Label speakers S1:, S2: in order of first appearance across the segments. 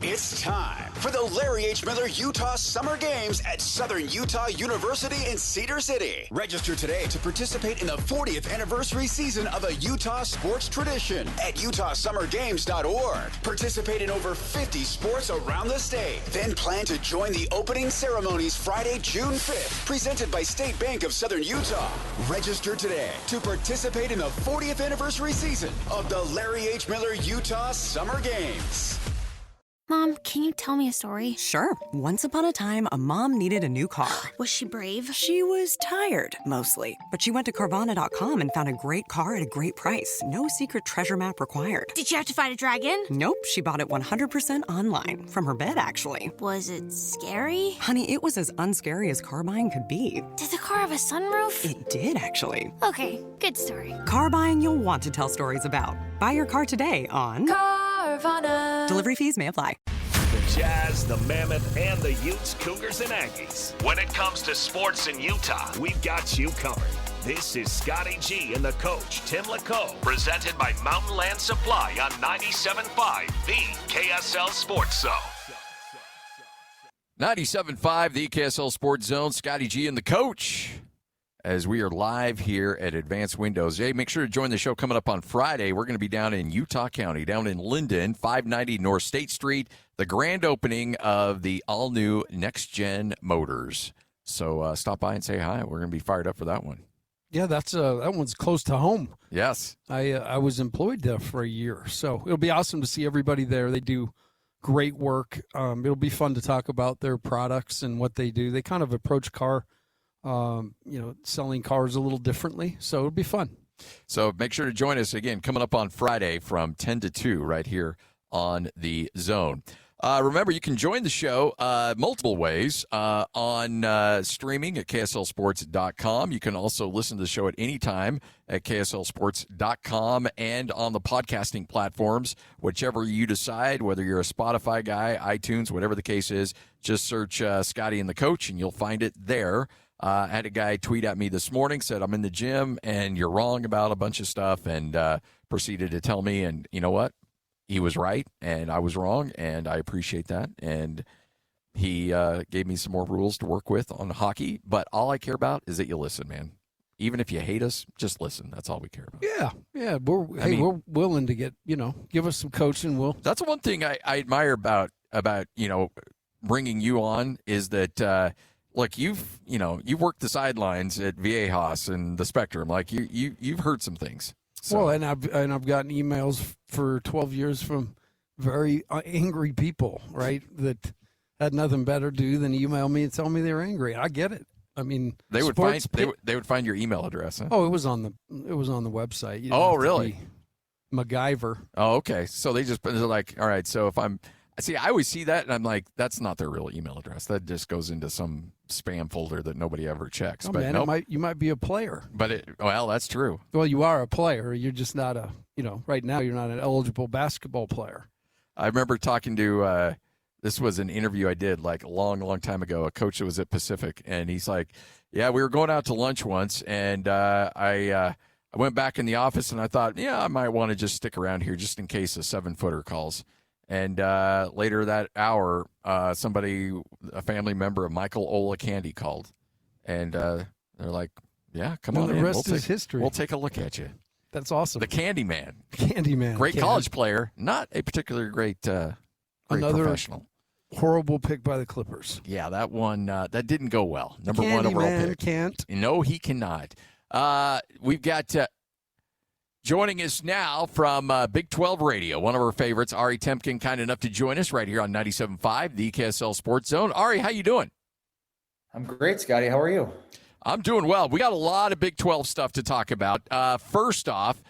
S1: It's time for the Larry H. Miller Utah Summer Games at Southern Utah University in Cedar City. Register today to participate in the 40th anniversary season of a Utah sports tradition at utahsummergames.org. Participate in over 50 sports around the state. Then plan to join the opening ceremonies Friday, June 5th, presented by State Bank of Southern Utah. Register today to participate in the 40th anniversary season of the Larry H. Miller Utah Summer Games.
S2: Mom, can you tell me a story?
S3: Sure. Once upon a time, a mom needed a new car.
S2: Was she brave?
S3: She was tired, mostly. But she went to Carvana.com and found a great car at a great price. No secret treasure map required.
S2: Did she have to fight a dragon?
S3: Nope. She bought it 100% online. From her bed, actually.
S2: Was it scary?
S3: Honey, it was as unscary as car buying could be.
S2: Did the car have a sunroof?
S3: It did, actually.
S2: Okay, good story.
S3: Car buying you'll want to tell stories about. Buy your car today on
S2: Carvana.
S3: Delivery fees may apply.
S4: The Jazz, the Mammoth, and the Utes, Cougars, and Aggies. When it comes to sports in Utah, we've got you covered. This is Scotty G and the coach, Tim LaComb, presented by Mountain Land Supply on 97.5, the KSL Sports Zone.
S5: 97.5, the KSL Sports Zone, Scotty G and the coach, as we are live here at Advanced Windows. Hey, make sure to join the show coming up on Friday. We're going to be down in Utah County, down in Linden, 590 North State Street, the grand opening of the all-new next-gen motors. So stop by and say hi. We're going to be fired up for that one.
S6: Yeah, that one's close to home.
S5: Yes.
S6: I was employed there for a year, so it'll be awesome to see everybody there. They do great work. It'll be fun to talk about their products and what they do. They kind of approach selling cars a little differently, so it'll be fun.
S5: So make sure to join us again coming up on Friday from 10 to 2 right here on the Zone. Remember, you can join the show multiple ways on streaming at KSLSports.com. You can also listen to the show at any time at KSLSports.com and on the podcasting platforms, whichever you decide, whether you're a Spotify guy, iTunes, whatever the case is, just search Scotty and the Coach, and you'll find it there. I had a guy tweet at me this morning, said, I'm in the gym, and you're wrong about a bunch of stuff, and proceeded to tell me, and you know what? He was right, and I was wrong, and I appreciate that. And he gave me some more rules to work with on hockey. But all I care about is that you listen, man. Even if you hate us, just listen. That's all we care about.
S6: Yeah. We're willing to get, give us some coaching.
S5: That's one thing I admire about bringing you on is that look, you've worked the sidelines at Viejas and the Spectrum. Like you've heard some things. So.
S6: Well, and I've gotten emails for 12 years from very angry people, right, that had nothing better to do than email me and tell me they were angry. I get it. I mean,
S5: they would find your email address. Huh?
S6: Oh, it was on the website.
S5: Oh, really?
S6: MacGyver.
S5: Oh, okay. So they're like, all right. So if I always see that and I'm like, that's not their real email address. That just goes into some spam folder that nobody ever checks.
S6: Oh,
S5: but
S6: man,
S5: nope.
S6: you might be a player.
S5: But that's true.
S6: Well, you are a player. You're just not right now you're not an eligible basketball player.
S5: I remember talking to, this was an interview I did like a long, long time ago, a coach that was at Pacific. And he's like, yeah, we were going out to lunch once. And I went back in the office and I thought, yeah, I might want to just stick around here just in case a 7-footer calls. And later that hour, a family member of Michael Olakandi called. And they're like, yeah, come on in.
S6: The rest is history.
S5: We'll take a look at you.
S6: That's awesome.
S5: The Candy Man.
S6: Great
S5: college player, not a particularly great
S6: Another
S5: professional.
S6: Horrible pick by the Clippers.
S5: Yeah, that one, that didn't go well. Number
S6: Candy
S5: one overall
S6: Man
S5: pick.
S6: Can't.
S5: No, he cannot. We've got... joining us now from Big 12 Radio, one of our favorites, Ari Temkin, kind enough to join us right here on 97.5, the KSL Sports Zone. Ari, how you doing?
S7: I'm great, Scotty. How are you?
S5: I'm doing well. We got a lot of Big 12 stuff to talk about. First off,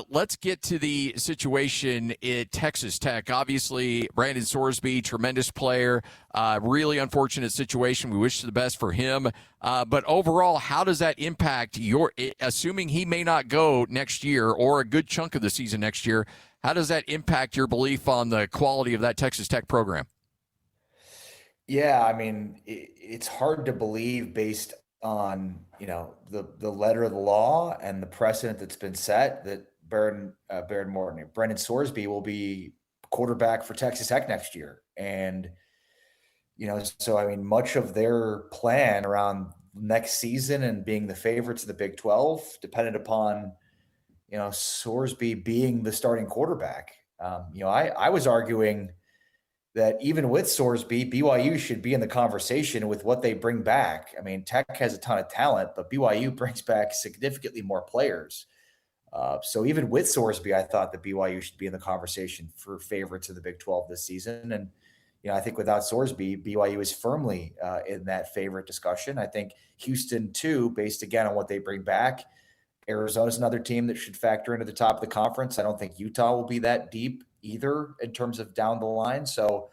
S5: let's get to the situation at Texas Tech. Obviously, Brandon Sorsby, tremendous player, really unfortunate situation. We wish the best for him. But overall, how does that impact assuming he may not go next year or a good chunk of the season next year, how does that impact your belief on the quality of that Texas Tech program?
S7: Yeah, I mean, it's hard to believe based on, the letter of the law and the precedent that's been set that Brendan Sorsby will be quarterback for Texas Tech next year. And, so, I mean, much of their plan around next season and being the favorites of the Big 12 depended upon, Sorsby being the starting quarterback. I was arguing that even with Sorsby, BYU should be in the conversation with what they bring back. I mean, Tech has a ton of talent, but BYU brings back significantly more players. So even with Sorsby, I thought that BYU should be in the conversation for favorites of the Big 12 this season. And, I think without Sorsby, BYU is firmly in that favorite discussion. I think Houston, too, based again on what they bring back. Arizona's another team that should factor into the top of the conference. I don't think Utah will be that deep either in terms of down the line. So,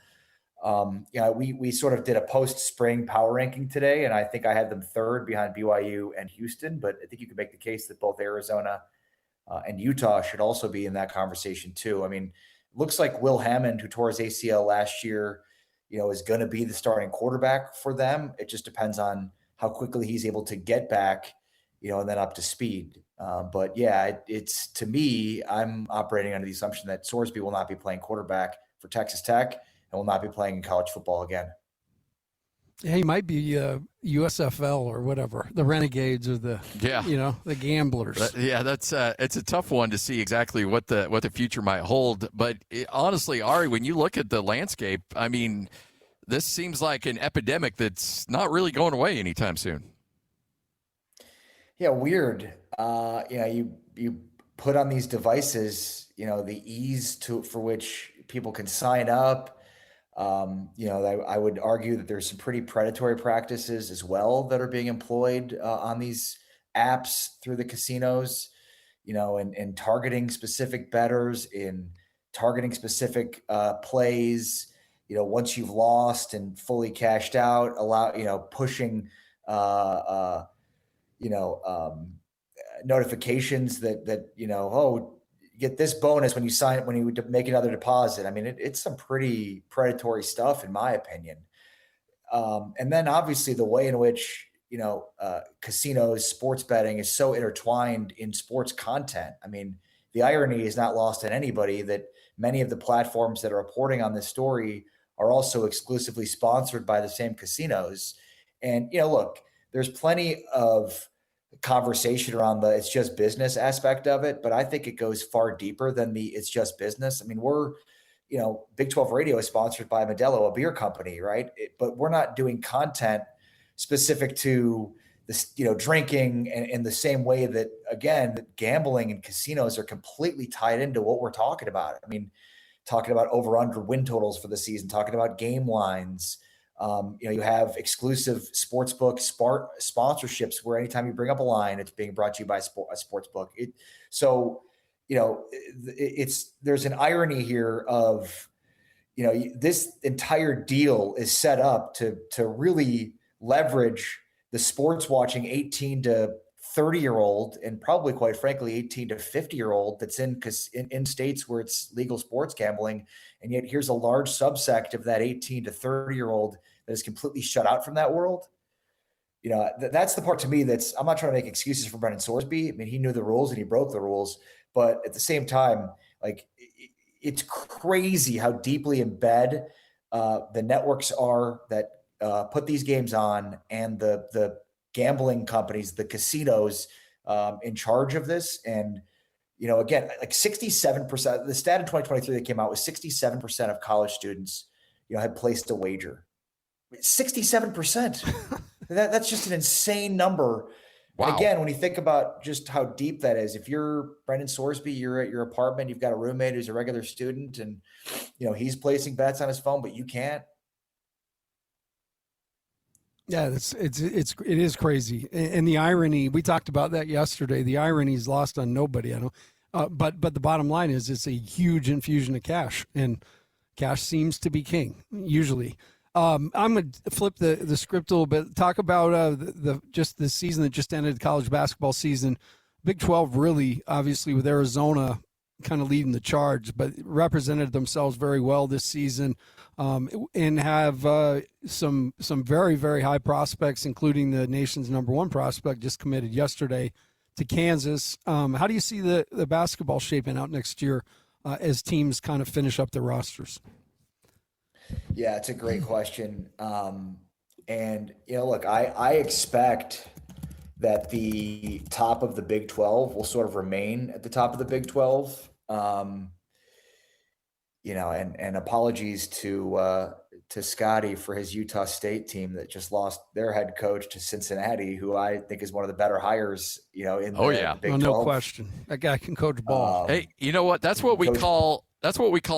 S7: we sort of did a post-spring power ranking today, and I think I had them third behind BYU and Houston. But I think you could make the case that both Arizona and Utah should also be in that conversation too. I mean, it looks like Will Hammond, who tore his ACL last year, is going to be the starting quarterback for them. It just depends on how quickly he's able to get back, and then up to speed. But yeah, it's to me, I'm operating under the assumption that Sorsby will not be playing quarterback for Texas Tech and will not be playing in college football again.
S6: Yeah, he might be USFL or whatever, the Renegades or the the Gamblers.
S5: That's it's a tough one to see exactly what the future might hold. But honestly, Ari, when you look at the landscape, I mean, this seems like an epidemic that's not really going away anytime soon.
S7: Yeah, weird. You put on these devices, the ease for which people can sign up. I would argue that there's some pretty predatory practices as well that are being employed on these apps through the casinos, and targeting specific bettors, in targeting specific plays. Once you've lost and fully cashed out, pushing notifications that get this bonus when you make another deposit. I mean, it's some pretty predatory stuff in my opinion. And then obviously the way in which, casinos, sports betting is so intertwined in sports content. I mean, the irony is not lost on anybody that many of the platforms that are reporting on this story are also exclusively sponsored by the same casinos. And, look, there's plenty of conversation around the it's just business aspect of it, but I think it goes far deeper than the it's just business. I mean, we're, Big 12 Radio is sponsored by Modelo, a beer company, right? But we're not doing content specific to this, drinking in the same way that, again, gambling and casinos are completely tied into what we're talking about. I mean, talking about over-under win totals for the season, talking about game lines. You have exclusive sportsbook sponsorships where anytime you bring up a line, it's being brought to you by a sportsbook. There's an irony here of, this entire deal is set up to really leverage the sports watching 18 to 30-year-old and probably, quite frankly, 18 to 50-year-old that's in states where it's legal sports gambling. And yet here's a large subsect of that 18 to 30-year-old that is completely shut out from that world. That's the part to me I'm not trying to make excuses for Brendan Sorsby. I mean, he knew the rules and he broke the rules. But at the same time, like, it's crazy how deeply in bed the networks are that put these games on, and the gambling companies, the casinos in charge of this. And, again, like 67%, the stat in 2023 that came out was 67% of college students, had placed a wager. 67%. That's just an insane number. Wow. And again, when you think about just how deep that is, if you're Brendan Sorsby, you're at your apartment, you've got a roommate who's a regular student, and he's placing bets on his phone, but you can't.
S6: Yeah, it is crazy, and the irony, we talked about that yesterday. The irony is lost on nobody. I know, but the bottom line is it's a huge infusion of cash, and cash seems to be king usually. I'm going to flip the script a little bit. Talk about just the season that just ended, the college basketball season. Big 12 really, obviously, with Arizona kind of leading the charge, but represented themselves very well this season, and have some very, very high prospects, including the nation's #1 prospect just committed yesterday to Kansas. How do you see the basketball shaping out next year as teams kind of finish up their rosters?
S7: Yeah, it's a great question. And, look, I expect that the top of the Big 12 will sort of remain at the top of the Big 12. And apologies to Scotty for his Utah State team that just lost their head coach to Cincinnati, who I think is one of the better hires, in the Big 12.
S6: No question. That guy can coach ball.
S5: Hey, you know what? That's what we call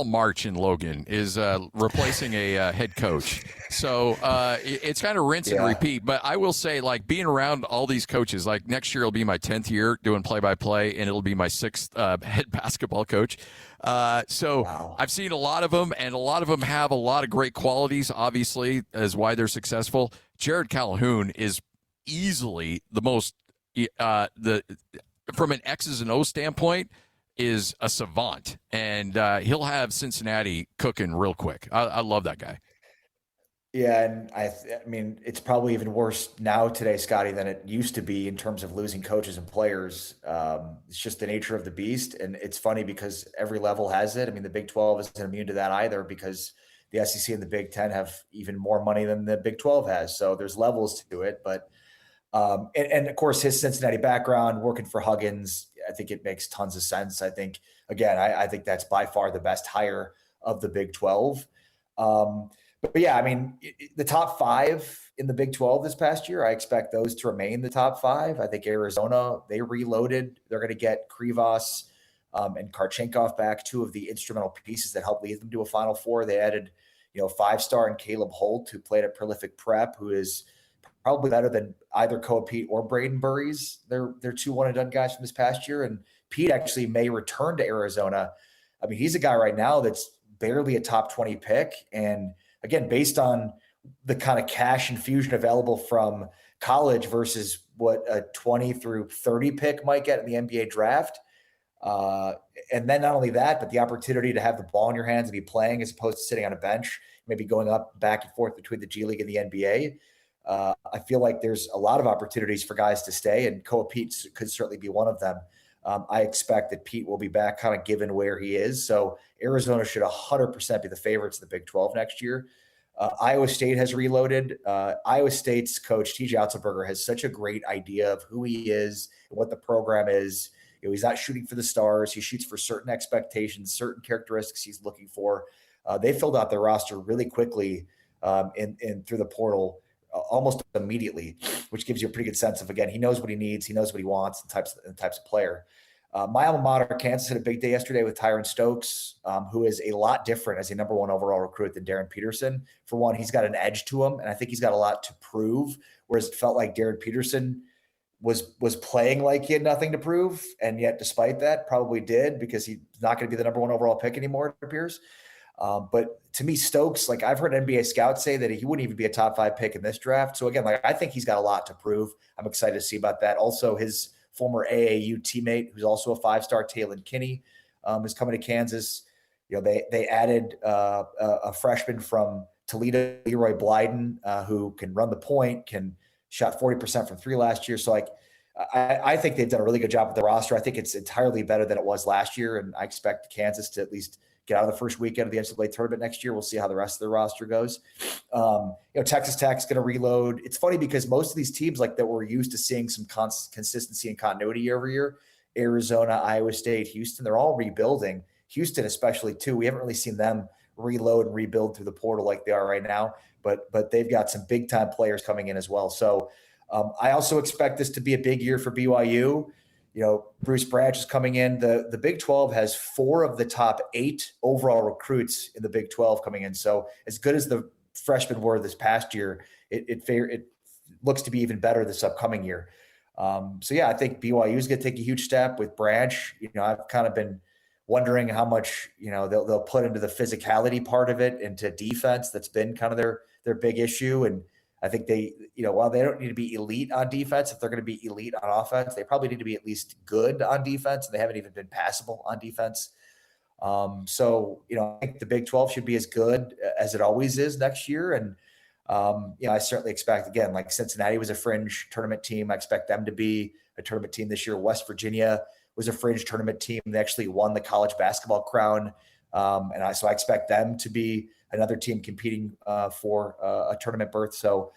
S5: March in Logan, is replacing a head coach. So it's kind of rinse and repeat. But I will say, like, being around all these coaches, like next year will be my 10th year doing play-by-play, and it'll be my 6th head basketball coach. So I've seen a lot of them, and a lot of them have a lot of great qualities, obviously, as why they're successful. Jared Calhoun is easily the most, from an X's and O's standpoint, is a savant, and he'll have Cincinnati cooking real quick. I love that guy.
S7: Yeah, and I mean, it's probably even worse now today, Scotty, than it used to be in terms of losing coaches and players. It's just the nature of the beast, and it's funny because every level has it. I mean, the Big 12 isn't immune to that either, because the SEC and the Big 10 have even more money than the Big 12 has. So there's levels to it, but and of course, his Cincinnati background, working for Huggins, I think it makes tons of sense. I think, again, I think that's by far the best hire of the Big 12. But yeah, I mean, the top 5 in the Big 12 this past year, I expect those to remain the top 5. I think Arizona, they reloaded. They're going to get Krivas and Karchenkov back, 2 of the instrumental pieces that helped lead them to a Final Four. They added, 5-star and Caleb Holt, who played at Prolific Prep, who is probably better than either Koa Pete or Braden Burries. They're 2 one-and-done guys from this past year. And Pete actually may return to Arizona. I mean, he's a guy right now that's barely a top 20 pick. And again, based on the kind of cash infusion available from college versus what a 20 through 30 pick might get in the NBA draft. And then not only that, but the opportunity to have the ball in your hands and be playing as opposed to sitting on a bench, maybe going up back and forth between the G League and the NBA. I feel like there's a lot of opportunities for guys to stay, and Koa Pete could certainly be one of them. I expect that Pete will be back kind of given where he is. So Arizona should 100% be the favorites in the Big 12 next year. Iowa State has reloaded. Iowa State's coach, TJ Otzelberger, has such a great idea of who he is and what the program is. He's not shooting for the stars. He shoots for certain expectations, certain characteristics he's looking for. They filled out their roster really quickly in through the portal almost immediately, which gives you a pretty good sense of, again, he knows what he needs. He knows what he wants and types of player. My alma mater, Kansas, had a big day yesterday with Tyran Stokes, who is a lot different as a number 1 overall recruit than Darren Peterson. For one, he's got an edge to him, and I think he's got a lot to prove, whereas it felt like Darren Peterson was playing like he had nothing to prove, and yet despite that, probably did, because he's not going to be the number 1 overall pick anymore, it appears. But to me, Stokes, like, I've heard NBA scouts say that he wouldn't even be a top 5 pick in this draft. So again, like, I think he's got a lot to prove. I'm excited to see about that. Also, his former AAU teammate, who's also a 5-star, Taylon Kinney, is coming to Kansas. They added a freshman from Toledo, Leroy Blyden, who can run the point, can shot 40% from 3 last year. So, like, I think they've done a really good job with the roster. I think it's entirely better than it was last year, and I expect Kansas to at least get out of the first weekend of the NCAA tournament next year. We'll see how the rest of the roster goes. Texas Tech's going to reload. It's funny because most of these teams, like, that we're used to seeing some consistency and continuity year over year, Arizona, Iowa State, Houston, they're all rebuilding. Houston especially too. We haven't really seen them reload and rebuild through the portal like they are right now, but they've got some big time players coming in as well. So I also expect this to be a big year for BYU. Bruce Branch is coming in. The Big 12 has 4 of the top 8 overall recruits in the Big 12 coming in. So as good as the freshmen were this past year, it looks to be even better this upcoming year. So yeah, I think BYU is going to take a huge step with Branch. I've kind of been wondering how much they'll put into the physicality part of it, into defense. That's been kind of their big issue. And I think they, while they don't need to be elite on defense, if they're going to be elite on offense, they probably need to be at least good on defense. And they haven't even been passable on defense. So, I think the Big 12 should be as good as it always is next year. And, I certainly expect, again, like Cincinnati was a fringe tournament team. I expect them to be a tournament team this year. West Virginia was a fringe tournament team. They actually won the college basketball crown. So I expect them to be another team competing for a tournament berth. So,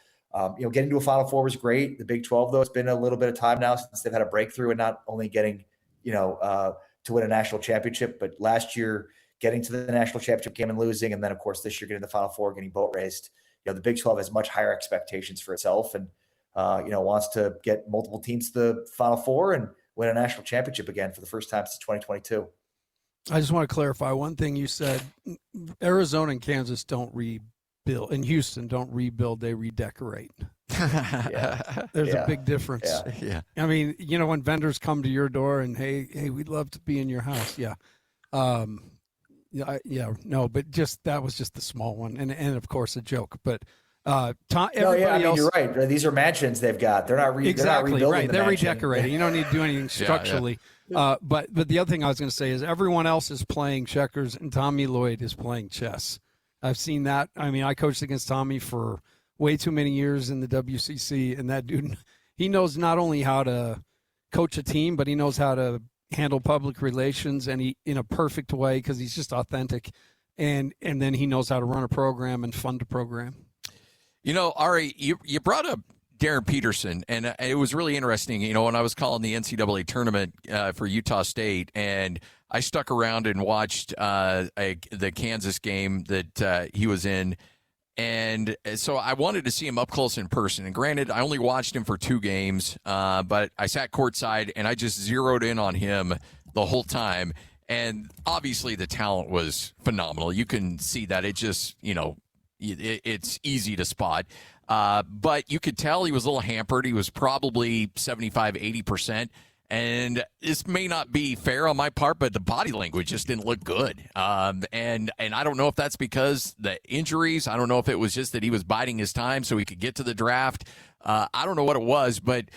S7: getting to a Final Four was great. The Big 12, though, it's been a little bit of time now since they've had a breakthrough and not only getting, to win a national championship, but last year getting to the national championship game and losing. And then, of course, this year getting the Final Four, getting boat raced. The Big 12 has much higher expectations for itself and, wants to get multiple teams to the Final Four and win a national championship again for the first time since 2022.
S6: I just want to clarify one thing you said. Arizona and Kansas don't rebuild, and Houston don't rebuild, they redecorate. There's a big difference.
S5: Yeah.
S6: I mean, when vendors come to your door and, hey, we'd love to be in your house. Yeah. No, but that was just the small one. And of course a joke, but everybody else,
S7: you're right. These are mansions they've got. They're not
S6: exactly
S7: they're not rebuilding
S6: right.
S7: the
S6: They're
S7: mansion.
S6: redecorating. You don't need to do anything structurally. But the other thing I was going to say is everyone else is playing checkers and Tommy Lloyd is playing chess. I've seen that. I mean, I coached against Tommy for way too many years in the WCC, and that dude, he knows not only how to coach a team, but he knows how to handle public relations, and he in a perfect way because he's just authentic, and then he knows how to run a program and fund a program.
S5: Ari, you brought up Darren Peterson, and it was really interesting. When I was calling the NCAA tournament for Utah State, and I stuck around and watched the Kansas game that he was in, and so I wanted to see him up close in person. And granted, I only watched him for 2 games, but I sat courtside, and I just zeroed in on him the whole time. And obviously the talent was phenomenal. You can see that. It just, it's easy to spot. But you could tell he was a little hampered. He was probably 75, 80%. And this may not be fair on my part, but the body language just didn't look good. And I don't know if that's because the injuries. I don't know if it was just that he was biding his time so he could get to the draft. I don't know what it was, but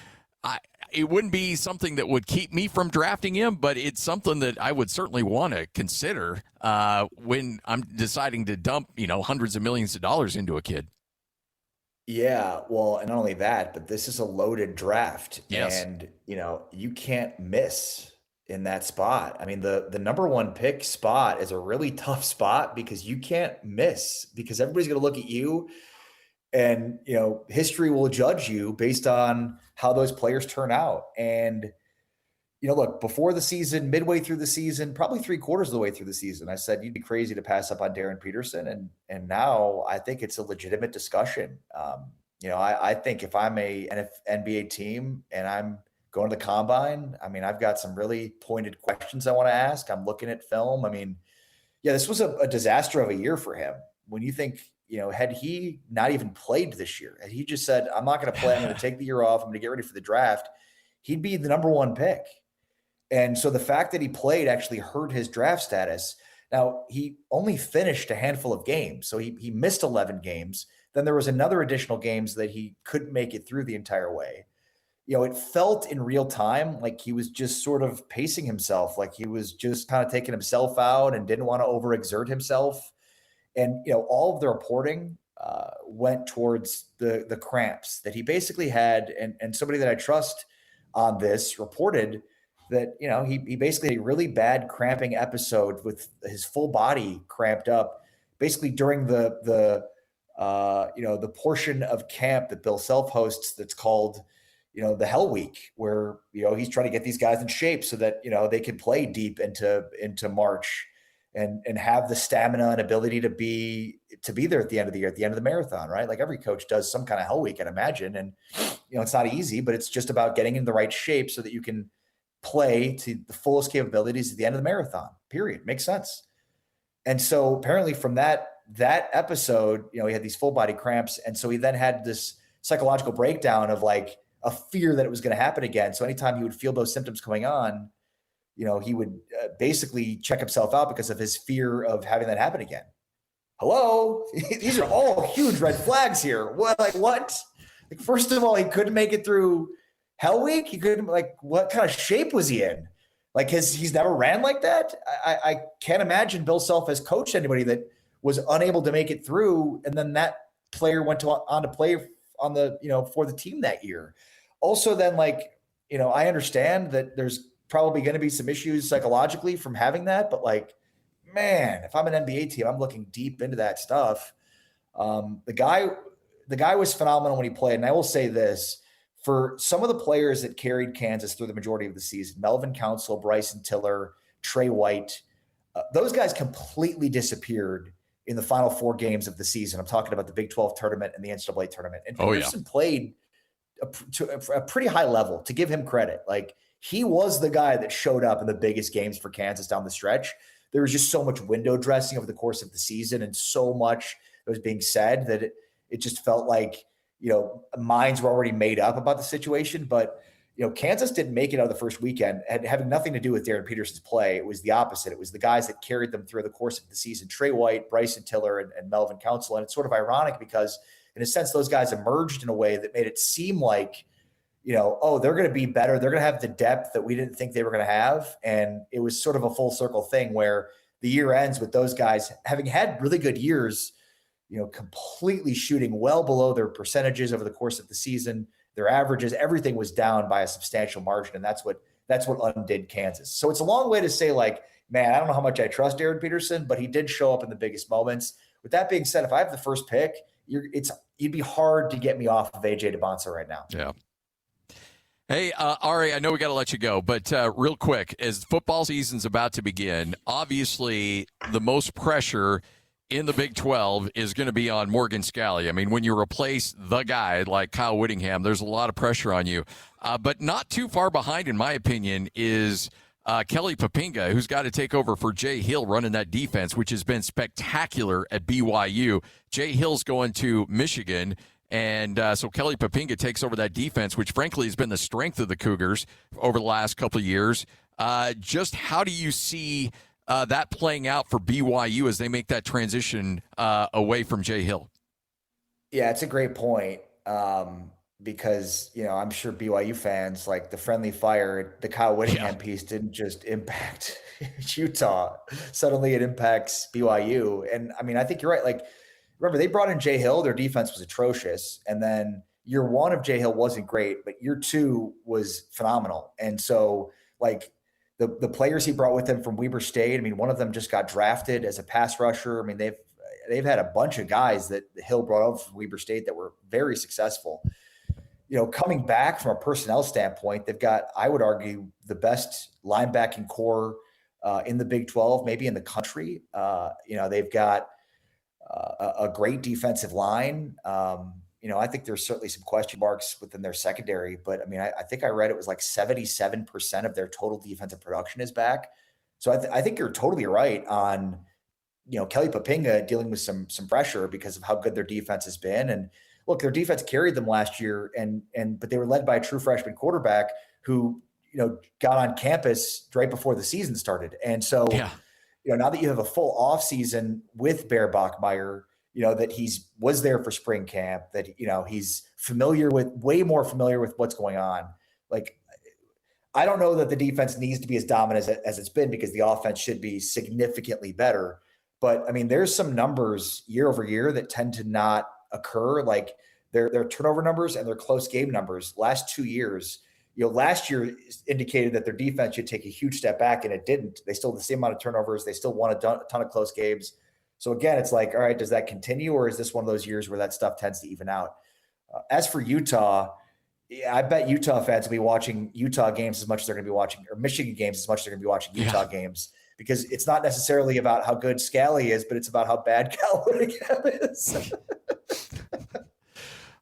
S5: it wouldn't be something that would keep me from drafting him, but it's something that I would certainly want to consider when I'm deciding to dump, hundreds of millions of dollars into a kid.
S7: Yeah, well, and not only that, but this is a loaded draft.
S5: Yes.
S7: And, you can't miss in that spot. I mean, the number 1 pick spot is a really tough spot because you can't miss because everybody's going to look at you and, history will judge you based on how those players turn out. And, look, before the season, midway through the season, probably 3/4 of the way through the season, I said, you'd be crazy to pass up on Darren Peterson. And now I think it's a legitimate discussion. I think if I'm a NBA team and I'm going to the combine, I mean, I've got some really pointed questions I want to ask. I'm looking at film. I mean, this was a disaster of a year for him. When you think, had he not even played this year, and he just said, I'm not going to play, I'm going to take the year off, I'm going to get ready for the draft, he'd be the number 1 pick. And so the fact that he played actually hurt his draft status. Now, he only finished a handful of games. So he missed 11 games. Then there was another additional games that he couldn't make it through the entire way. It felt in real time like he was just sort of pacing himself, like he was just kind of taking himself out and didn't want to overexert himself. And, all of the reporting went towards the cramps that he basically had. And somebody that I trust on this reported that, he basically had a really bad cramping episode with his full body cramped up basically during the portion of camp that Bill Self hosts that's called, the Hell Week, where, he's trying to get these guys in shape so that, they can play deep into March and have the stamina and ability to be there at the end of the year, at the end of the marathon, right? Like every coach does some kind of Hell Week, I'd imagine. And, it's not easy, but it's just about getting in the right shape so that you can play to the fullest capabilities at the end of the marathon, period. Makes sense. And so apparently from that episode, he had these full body cramps. And so he then had this psychological breakdown of like a fear that it was going to happen again. So anytime he would feel those symptoms going on, he would basically check himself out because of his fear of having that happen again. Hello? These are all huge red flags here. What? Like, first of all, he couldn't make it through Hell Week. He couldn't, what kind of shape was he in? Like, he's never ran like that. I can't imagine Bill Self has coached anybody that was unable to make it through. And then that player went on to play on the, for the team that year. Also then, I understand that there's probably going to be some issues psychologically from having that. But like, man, if I'm an NBA team, I'm looking deep into that stuff. The guy was phenomenal when he played. And I will say this, for some of the players that carried Kansas through the majority of the season, Melvin Council, Bryson Tiller, Trey White, those guys completely disappeared in the final 4 games of the season. I'm talking about the Big 12 tournament and the NCAA tournament. And Peterson played to a pretty high level, to give him credit. Like, he was the guy that showed up in the biggest games for Kansas down the stretch. There was just so much window dressing over the course of the season and so much that was being said that it just felt like, minds were already made up about the situation. But, Kansas didn't make it out of the first weekend, having nothing to do with Darren Peterson's play. It was the opposite. It was the guys that carried them through the course of the season: Trey White, Bryson Tiller, and Melvin Council. And it's sort of ironic because, in a sense, those guys emerged in a way that made it seem like, they're going to be better. They're going to have the depth that we didn't think they were going to have. And it was sort of a full circle thing where the year ends with those guys having had really good years, completely shooting well below their percentages over the course of the season. Their averages, everything was down by a substantial margin. And that's what undid Kansas. So it's a long way to say, like, man, I don't know how much I trust Darren Peterson, but he did show up in the biggest moments. With that being said, if I have the first pick, you'd be hard to get me off of AJ DeBonsa right now.
S5: Yeah. Hey, Ari, I know we got to let you go, but real quick, as football season's about to begin, obviously the most pressure in the Big 12 is going to be on Morgan Scalley. I mean, when you replace the guy like Kyle Whittingham, there's a lot of pressure on you. But not too far behind, in my opinion, is Kelly Poppinga, who's got to take over for Jay Hill running that defense, which has been spectacular at BYU. Jay Hill's going to Michigan. And so Kelly Poppinga takes over that defense, which frankly has been the strength of the Cougars over the last couple of years. Just how do you see that playing out for BYU as they make that transition away from Jay Hill?
S7: Yeah, it's a great point because, I'm sure BYU fans, like the friendly fire, the Kyle Whittingham piece didn't just impact Utah. Suddenly it impacts BYU. And, I mean, I think you're right. Like, remember, they brought in Jay Hill. Their defense was atrocious. And then year 1 of Jay Hill wasn't great, but year 2 was phenomenal. And so, like, the players he brought with him from Weber State, I mean, one of them just got drafted as a pass rusher. I mean, they've had a bunch of guys that Hill brought over from Weber State that were very successful. Coming back from a personnel standpoint, they've got, I would argue, the best linebacking core in the Big 12, maybe in the country. They've got a great defensive line. I think there's certainly some question marks within their secondary, but I mean, I think I read it was like 77% of their total defensive production is back. So I think you're totally right on, Kelly Poppinga dealing with some pressure because of how good their defense has been. And look, their defense carried them last year but they were led by a true freshman quarterback who, got on campus right before the season started. And so, now that you have a full off season with Bear Bachmeier, that was there for spring camp, that, he's way more familiar with what's going on. Like, I don't know that the defense needs to be as dominant as it's been because the offense should be significantly better. But I mean, there's some numbers year over year that tend to not occur, like their turnover numbers and their close game numbers. Last 2 years, last year indicated that their defense should take a huge step back, and it didn't. They still had the same amount of turnovers. They still won a ton of close games. So again, it's like, all right, does that continue, or is this one of those years where that stuff tends to even out? As for Utah, I bet Utah fans will be watching Utah games as much as they're going to be watching, or Michigan games as much as they're going to be watching Utah games, because it's not necessarily about how good Scalley is, but it's about how bad Cal Whittingham is.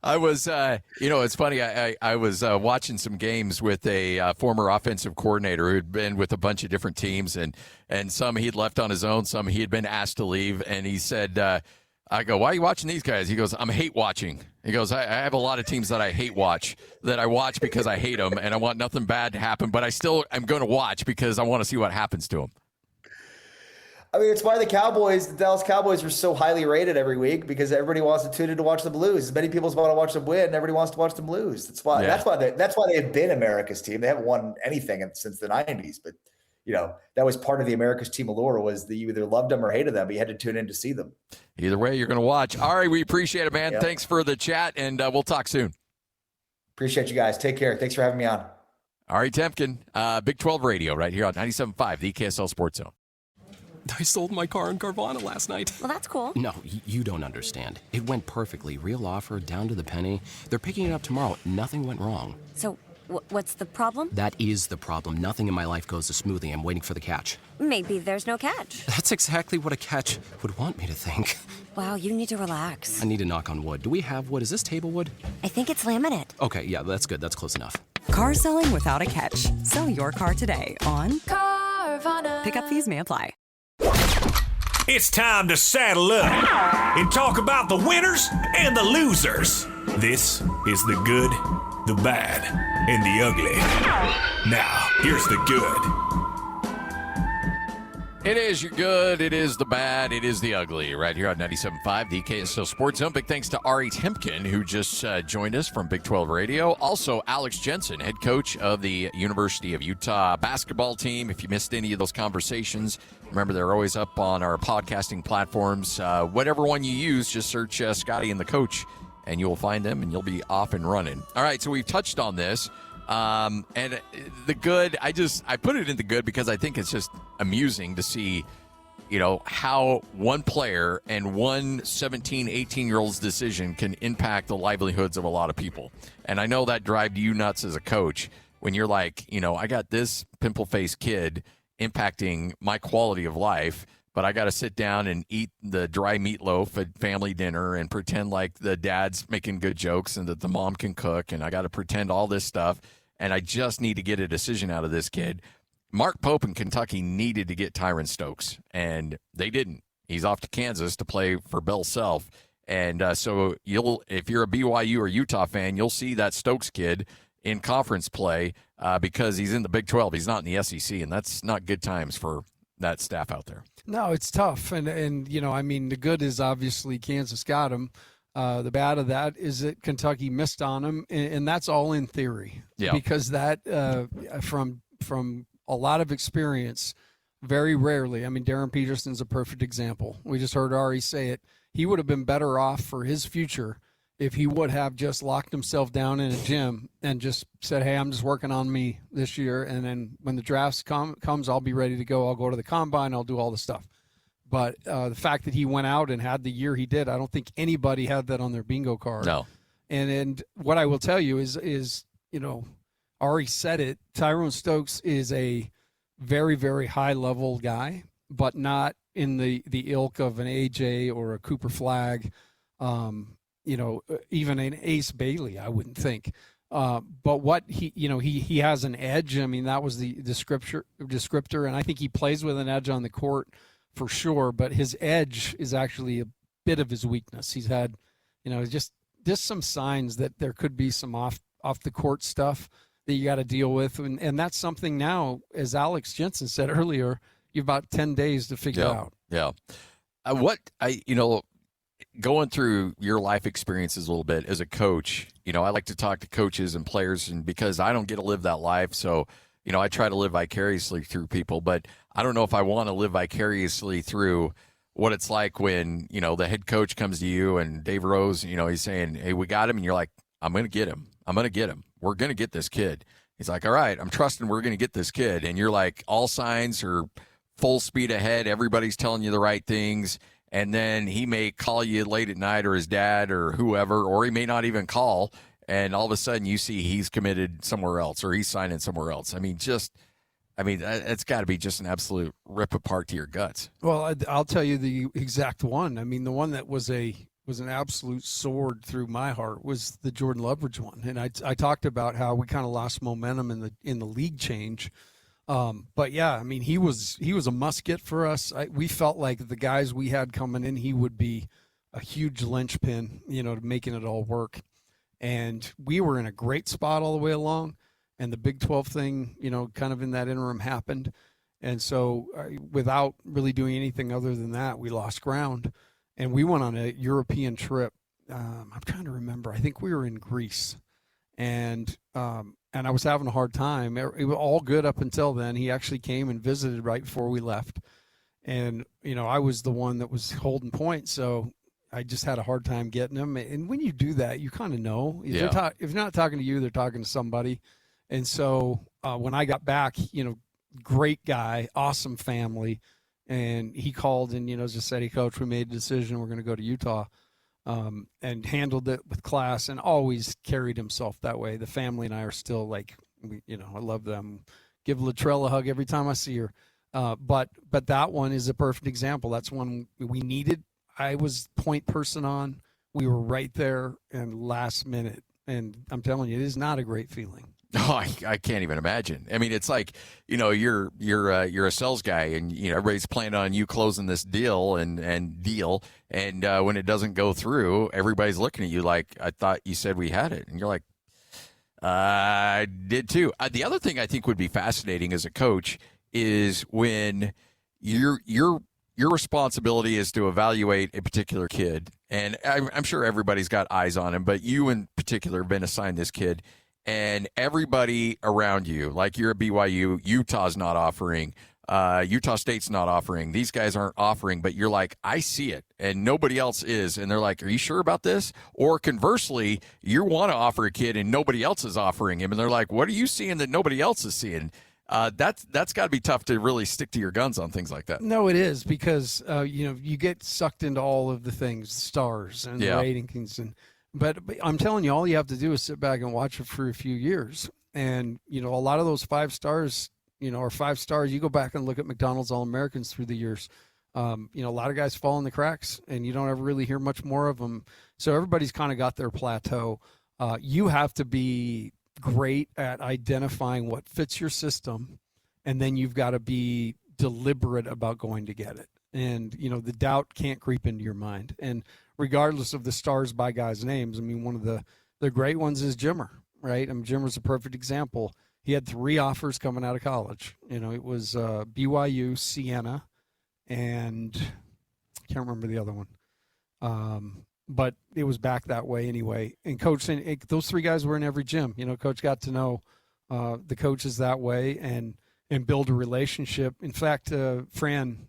S5: I was, it's funny. I was watching some games with a former offensive coordinator who'd been with a bunch of different teams, and some he'd left on his own, some he had been asked to leave. And he said, I go, why are you watching these guys? He goes, I'm hate watching. He goes, I have a lot of teams that I hate watch, that I watch because I hate them and I want nothing bad to happen, but I'm going to watch because I want to see what happens to them.
S7: I mean, it's why the Dallas Cowboys are so highly rated every week, because everybody wants to tune in to watch them lose. As many people want to watch them win, everybody wants to watch them lose. That's why they have been America's team. They haven't won anything since the 90s, but that was part of the America's team allure, was that you either loved them or hated them, but you had to tune in to see them.
S5: Either way, you're going to watch. Ari, we appreciate it, man.
S7: Yeah.
S5: Thanks for the chat, and we'll talk soon.
S7: Appreciate you guys. Take care. Thanks for having me on.
S5: Ari Temkin, Big 12 Radio right here on 97.5, the KSL Sports Zone.
S8: I sold my car in Carvana last night.
S2: Well, that's cool.
S8: No, you don't understand. It went perfectly. Real offer, down to the penny. They're picking it up tomorrow. Nothing went wrong.
S2: So, what's the problem?
S8: That is the problem. Nothing in my life goes as smoothly. I'm waiting for the catch.
S2: Maybe there's no catch.
S8: That's exactly what a catch would want me to think.
S2: Wow, you need to relax.
S8: I need to knock on wood. Do we have wood? Is this table wood?
S2: I think it's laminate.
S8: Okay, yeah, that's good. That's close enough.
S3: Car selling without a catch. Sell your car today on
S2: Carvana.
S3: Pickup fees may apply.
S4: It's time to saddle up and talk about the winners and the losers. This is the good, the bad, and the ugly. Now, here's the good.
S5: It is your good, it is the bad, it is the ugly. Right here on 97.5, the KSL Sports Zone. Big thanks to Ari Temkin, who just joined us from Big 12 Radio. Also, Alex Jensen, head coach of the University of Utah basketball team. If you missed any of those conversations, remember they're always up on our podcasting platforms. Whatever one you use, just search Scotty and the Coach, and you'll find them, and you'll be off and running. All right, so we've touched on this. And the good, I put it in the good because I think it's just amusing to see, how one player and one 17, 18-year-old's decision can impact the livelihoods of a lot of people. And I know that drives you nuts as a coach when you're like, I got this pimple-faced kid impacting my quality of life, but I got to sit down and eat the dry meatloaf at family dinner and pretend like the dad's making good jokes and that the mom can cook, and I got to pretend all this stuff, and I just need to get a decision out of this kid. Mark Pope in Kentucky needed to get Tyran Stokes, and they didn't. He's off to Kansas to play for Bell Self, and so if you're a BYU or Utah fan, you'll see that Stokes kid in conference play because he's in the Big 12. He's not in the SEC, and that's not good times for that staff out there.
S6: No, it's tough. And the good is obviously Kansas got him. The bad of that is that Kentucky missed on him, and that's all in theory.
S5: Yeah.
S6: Because that, from a lot of experience, very rarely, Darren Peterson's a perfect example. We just heard Ari say it. He would have been better off for his future if he would have just locked himself down in a gym and just said, hey, I'm just working on me this year, and then when the draft comes, I'll be ready to go. I'll go to the combine. I'll do all the stuff. But the fact that he went out and had the year he did, I don't think anybody had that on their bingo card.
S5: No.
S6: And what I will tell you is Ari said it, Tyran Stokes is a very, very high-level guy, but not in the ilk of an AJ or a Cooper Flagg, even an Ace Bailey, I wouldn't think. But what he has an edge. That was the descriptor, and I think he plays with an edge on the court for sure. But his edge is actually a bit of his weakness. He's had, just some signs that there could be some off the court stuff that you got to deal with, and that's something now, as Alex Jensen said earlier, you've about 10 days to figure out.
S5: Yeah. Going through your life experiences a little bit as a coach, I like to talk to coaches and players, and because I don't get to live that life, so, I try to live vicariously through people, but I don't know if I want to live vicariously through what it's like when, the head coach comes to you and Dave Rose, he's saying, hey, we got him. And you're like, I'm going to get him. I'm going to get him. We're going to get this kid. He's like, all right, I'm trusting we're going to get this kid. And you're like, all signs are full speed ahead. Everybody's telling you the right things. And then he may call you late at night, or his dad or whoever, or he may not even call. And all of a sudden you see he's committed somewhere else, or he's signing somewhere else. It's got to be just an absolute rip apart to your guts.
S6: Well, I'll tell you the exact one. The one that was an absolute sword through my heart was the Jordan Loveridge one. And I talked about how we kind of lost momentum in the league change. But yeah, he was a must get for us. We felt like the guys we had coming in, he would be a huge linchpin, to making it all work. And we were in a great spot all the way along. And the Big 12 thing, kind of in that interim happened. And so without really doing anything other than that, we lost ground. And we went on a European trip. I'm trying to remember. I think we were in Greece. And I was having a hard time. It was all good up until then. He actually came and visited right before we left. And, I was the one that was holding point. So I just had a hard time getting him. And when you do that, you kind of know. If they're not talking to you, they're talking to somebody. And so when I got back, great guy, awesome family. And he called and, just said, hey, Coach, we made a decision. We're going to go to Utah, and handled it with class and always carried himself that way. The family and I are still like, I love them. Give Latrell a hug every time I see her. But that one is a perfect example. That's one we needed. I was point person on. We were right there and last minute. And I'm telling you, it is not a great feeling.
S5: Oh, I can't even imagine. I mean, it's like, you're a sales guy, and everybody's planning on you closing this deal, and when it doesn't go through, everybody's looking at you like, I thought you said we had it, and you're like, I did too. The other thing I think would be fascinating as a coach is when your responsibility is to evaluate a particular kid, and I'm sure everybody's got eyes on him, but you in particular have been assigned this kid. And everybody around you, like you're at BYU, Utah's not offering, Utah State's not offering, these guys aren't offering, but you're like, I see it, and nobody else is. And they're like, are you sure about this? Or conversely, you want to offer a kid and nobody else is offering him, and they're like, what are you seeing that nobody else is seeing? That's got to be tough to really stick to your guns on things like that.
S6: No, it is, because, you get sucked into all of the things, stars and ratings But I'm telling you, all you have to do is sit back and watch it for a few years. And, a lot of those 5 stars, or 5 stars, you go back and look at McDonald's All-Americans through the years. A lot of guys fall in the cracks, and you don't ever really hear much more of them. So everybody's kind of got their plateau. You have to be great at identifying what fits your system, and then you've got to be deliberate about going to get it. And, the doubt can't creep into your mind. And regardless of the stars by guys' names, I mean, one of the great ones is Jimmer, right? I mean, Jimmer's a perfect example. He had 3 offers coming out of college. It was BYU, Siena, and I can't remember the other one. But it was back that way anyway. And Coach, those 3 guys were in every gym. Coach got to know the coaches that way and build a relationship. In fact, Fran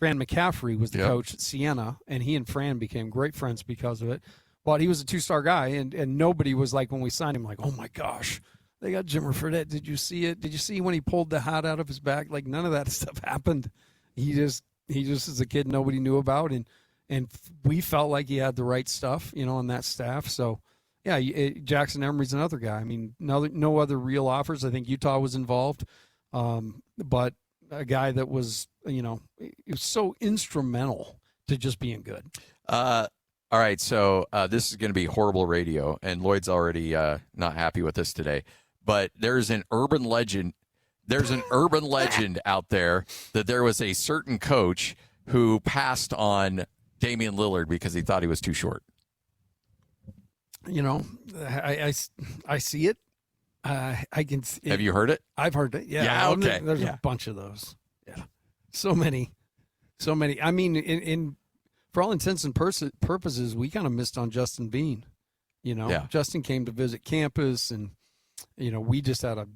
S6: McCaffrey was the coach at Siena, and he and Fran became great friends because of it. But he was a 2-star guy, and nobody was like, when we signed him, like, oh my gosh, they got Jimmer Fredette. Did you see it? Did you see when he pulled the hat out of his back? Like, none of that stuff happened. He just is a kid nobody knew about, and we felt like he had the right stuff, on that staff. So, yeah, Jackson Emery's another guy. I mean, no other real offers. I think Utah was involved, but a guy that was, it was so instrumental to just being good.
S5: All right, so this is going to be horrible radio, and Lloyd's already not happy with this today. But there's an urban legend. There's an urban legend out there that there was a certain coach who passed on Damian Lillard because he thought he was too short.
S6: I see it. I can.
S5: Have you heard it?
S6: I've heard it. Yeah.
S5: Yeah. Okay.
S6: There's a bunch of those. Yeah. So many. I mean, in for all intents and purposes, we kind of missed on Justin Bean. Justin came to visit campus, and we just had a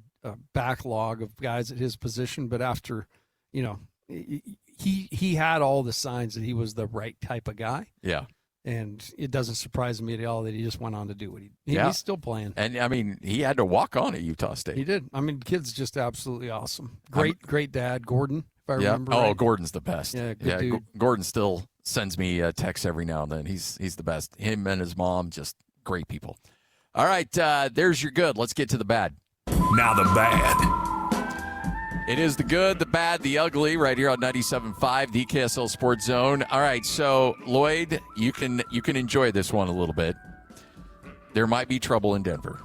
S6: backlog of guys at his position. But after, he had all the signs that he was the right type of guy. Yeah. And it doesn't surprise me at all that he just went on to do what he's still playing.
S5: And, I mean, he had to walk on at Utah State.
S6: He did. I mean, the kid's just absolutely awesome. Great dad, Gordon, if I remember right.
S5: Gordon's the best.
S6: Yeah, good dude.
S5: Gordon still sends me texts every now and then. He's the best. Him and his mom, just great people. All right, there's your good. Let's get to the bad.
S4: Now the bad.
S5: It is the good, the bad, the ugly right here on 97.5, the KSL Sports Zone. All right, so, Lloyd, you can enjoy this one a little bit. There might be trouble in Denver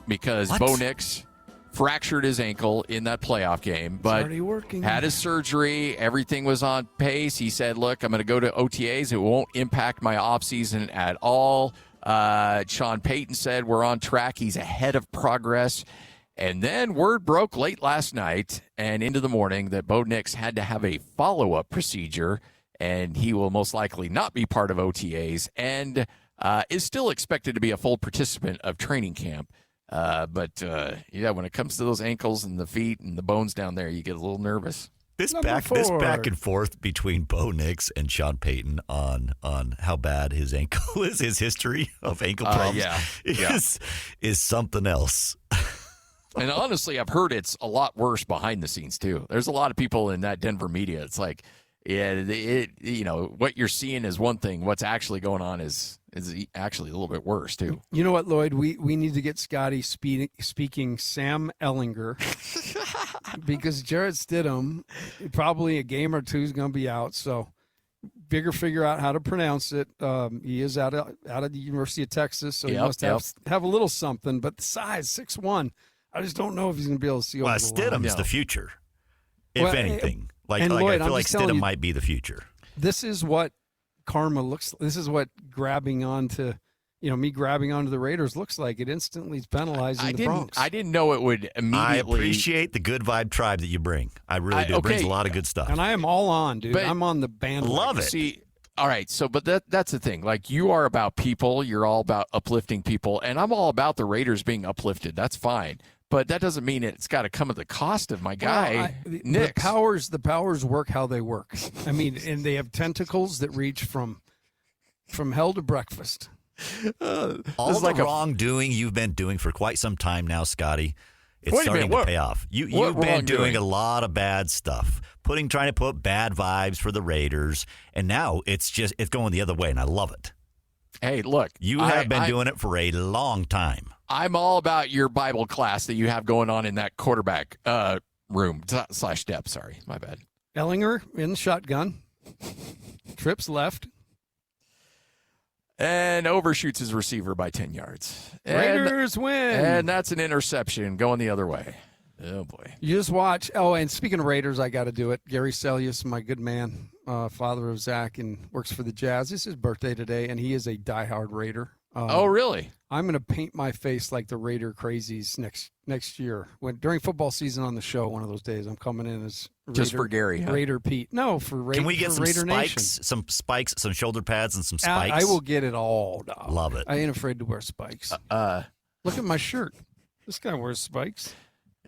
S5: because Bo Nix fractured his ankle in that playoff game, but had his surgery. Everything was on pace. He said, look, I'm going to go to OTAs. It won't impact my offseason at all. Sean Payton said we're on track. He's ahead of progress. And then word broke late last night and into the morning that Bo Nix had to have a follow-up procedure, and he will most likely not be part of OTAs and is still expected to be a full participant of training camp. But when it comes to those ankles and the feet and the bones down there, you get a little nervous.
S9: This back and forth between Bo Nix and Sean Payton on how bad his ankle is, his history of ankle problems is something else.
S5: And honestly, I've heard it's a lot worse behind the scenes, too. There's a lot of people in that Denver media. It's like, what you're seeing is one thing. What's actually going on is actually a little bit worse, too.
S6: You know what, Lloyd? We need to get Scotty speaking Sam Ellinger because Jarrett Stidham, probably a game or two is going to be out. So figure out how to pronounce it. He is out of the University of Texas, so he must have a little something. But the size, 6'1", I just don't know if he's going to be able to see over the line.
S9: Stidham's the future, if anything.
S6: Lloyd,
S9: I feel like Stidham might be the future.
S6: This is what karma looks like. This is what grabbing onto the Raiders looks like. It instantly is penalizing the Bronx.
S5: I didn't know it would immediately.
S9: I appreciate the good vibe tribe that you bring. I really do. It brings a lot of good stuff.
S6: And I am all on, dude. I'm on the bandwagon.
S9: Love it.
S5: See, all right, but that's the thing. Like, you are about people. You're all about uplifting people. And I'm all about the Raiders being uplifted. That's fine. But that doesn't mean it's got to come at the cost of my guy, Nick.
S6: The powers work how they work. I mean, and they have tentacles that reach from hell to breakfast.
S9: All the wrongdoing you've been doing for quite some time now, Scotty, it's starting to pay off. You've been doing a lot of bad stuff, trying to put bad vibes for the Raiders, and now it's going the other way, and I love it.
S5: Hey, look.
S9: You have been doing it for a long time.
S5: I'm all about your Bible class that you have going on in that quarterback room / depth. Sorry, my bad.
S6: Ellinger in the shotgun. Trips left.
S5: And overshoots his receiver by 10 yards.
S6: Raiders win.
S5: And that's an interception going the other way. Oh, boy.
S6: You just watch. Oh, and speaking of Raiders, I got to do it. Gary Celius, my good man, father of Zach, and works for the Jazz. It's his birthday today, and he is a diehard Raider.
S5: Oh, really?
S6: I'm going to paint my face like the Raider crazies next year. During football season on the show, one of those days, I'm coming in as Raider,
S5: just for Gary, huh?
S6: Raider Pete. No, for Raider.
S9: Can we get some
S6: Raider
S9: spikes,
S6: Nation.
S9: some shoulder pads, and some spikes?
S6: I will get it all, dog.
S9: Love it.
S6: I ain't afraid to wear spikes. Look at my shirt. This guy wears spikes.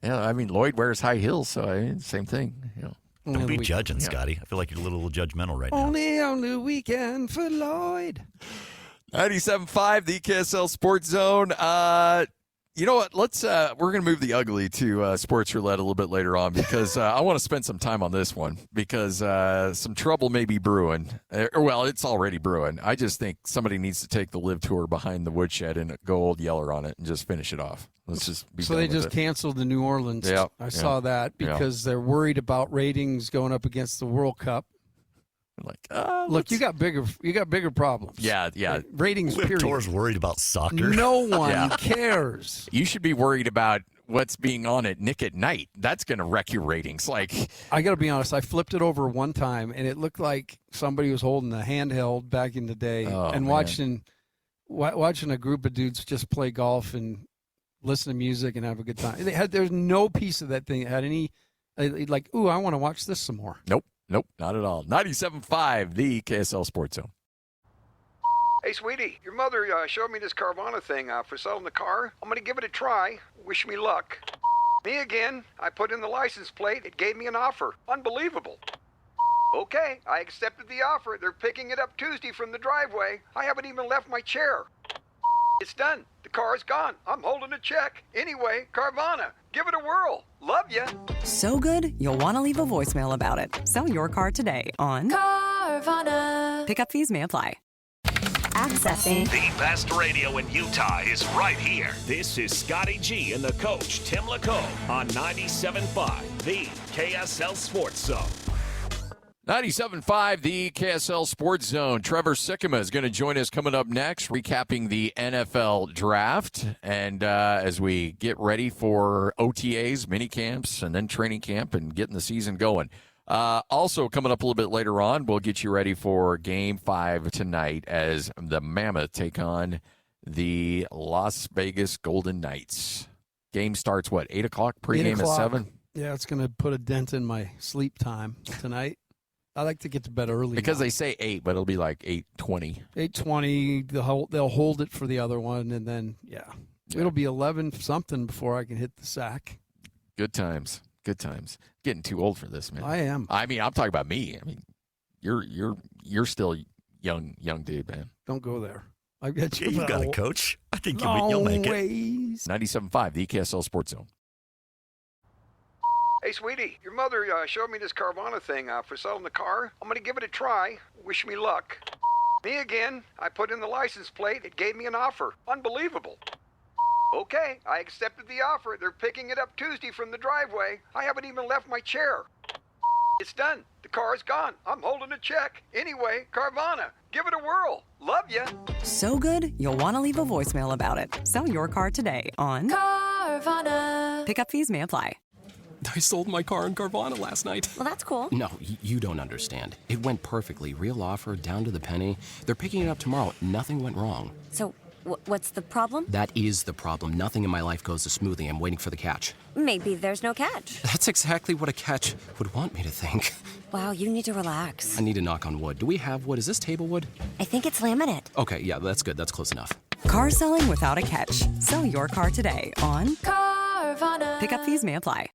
S5: Yeah, I mean, Lloyd wears high heels, so same thing. You know.
S9: Don't be judging, Scotty. I feel like you're a little jujudgmental right now.
S6: Only on the weekend for Lloyd.
S5: 97.5, the KSL Sports Zone. You know what? We're going to move the ugly to Sports Roulette a little bit later on because I want to spend some time on this one because some trouble may be brewing. Well, it's already brewing. I just think somebody needs to take the live tour behind the woodshed and go Old Yeller on it and just finish it off. Let's just be
S6: So they just canceled the New Orleans.
S5: Yeah,
S6: I saw that because they're worried about ratings going up against the World Cup. Look, you got bigger problems.
S5: Yeah.
S6: Ratings.
S9: Live Tour's worried about soccer.
S6: No one cares.
S5: You should be worried about what's being on at Nick at Night. That's going to wreck your ratings. Like,
S6: I got to be honest. I flipped it over one time, and it looked like somebody was holding a handheld back in the day and watching a group of dudes just play golf and listen to music and have a good time. There's no piece of that thing that had any like, ooh, I want to watch this some more.
S5: Nope, not at all. 97.5, the KSL Sports Zone.
S10: Hey, sweetie, your mother showed me this Carvana thing for selling the car. I'm going to give it a try. Wish me luck. Me again. I put in the license plate. It gave me an offer. Unbelievable. Okay, I accepted the offer. They're picking it up Tuesday from the driveway. I haven't even left my chair. It's done. The car is gone. I'm holding a check. Anyway, Carvana, give it a whirl. Love ya.
S3: So good, you'll want to leave a voicemail about it. Sell your car today on
S2: Carvana.
S3: Pickup fees may apply.
S2: Accessing.
S4: The best radio in Utah is right here. This is Scotty G and the coach, Tim LaComb, on 97.5, the KSL Sports Zone.
S5: 97.5, the KSL Sports Zone. Trevor Sikkema is going to join us coming up next, recapping the NFL Draft. And as we get ready for OTAs, mini camps, and then training camp and getting the season going. Also coming up a little bit later on, we'll get you ready for Game 5 tonight as the Mammoth take on the Las Vegas Golden Knights. Game starts, 8 o'clock? Pre-game at 7?
S6: Yeah, it's going to put a dent in my sleep time tonight. I like to get to bed early.
S5: Because they say 8, but it'll be like 8:20.
S6: 8:20. They'll hold it for the other one, and then, it'll be 11-something before I can hit the sack.
S5: Good times. Getting too old for this, man.
S6: I am.
S5: I mean, I'm talking about me. I mean, you're still young dude, man.
S6: Don't go there. I bet you.
S9: You got it, coach. I think you'll make it.
S5: 97.5, the KSL Sports Zone.
S10: Hey, sweetie, your mother showed me this Carvana thing for selling the car. I'm gonna give it a try. Wish me luck. Me again. I put in the license plate. It gave me an offer. Unbelievable. Okay, I accepted the offer. They're picking it up Tuesday from the driveway. I haven't even left my chair. It's done. The car's gone. I'm holding a check. Anyway, Carvana, give it a whirl. Love ya.
S3: So good, you'll want to leave a voicemail about it. Sell your car today on
S2: Carvana.
S3: Pickup fees may apply.
S8: I sold my car in Carvana last night.
S2: Well, that's cool.
S8: No, you don't understand. It went perfectly. Real offer, down to the penny. They're picking it up tomorrow. Nothing went wrong.
S2: So, what's the problem?
S8: That is the problem. Nothing in my life goes as smoothly. I'm waiting for the catch.
S2: Maybe there's no catch.
S8: That's exactly what a catch would want me to think.
S2: Wow, you need to relax.
S8: I need to knock on wood. Do we have wood? Is this table wood?
S2: I think it's laminate.
S8: Okay, yeah, that's good. That's close enough.
S3: Car selling without a catch. Sell your car today on
S2: Carvana.
S3: Pickup fees may apply.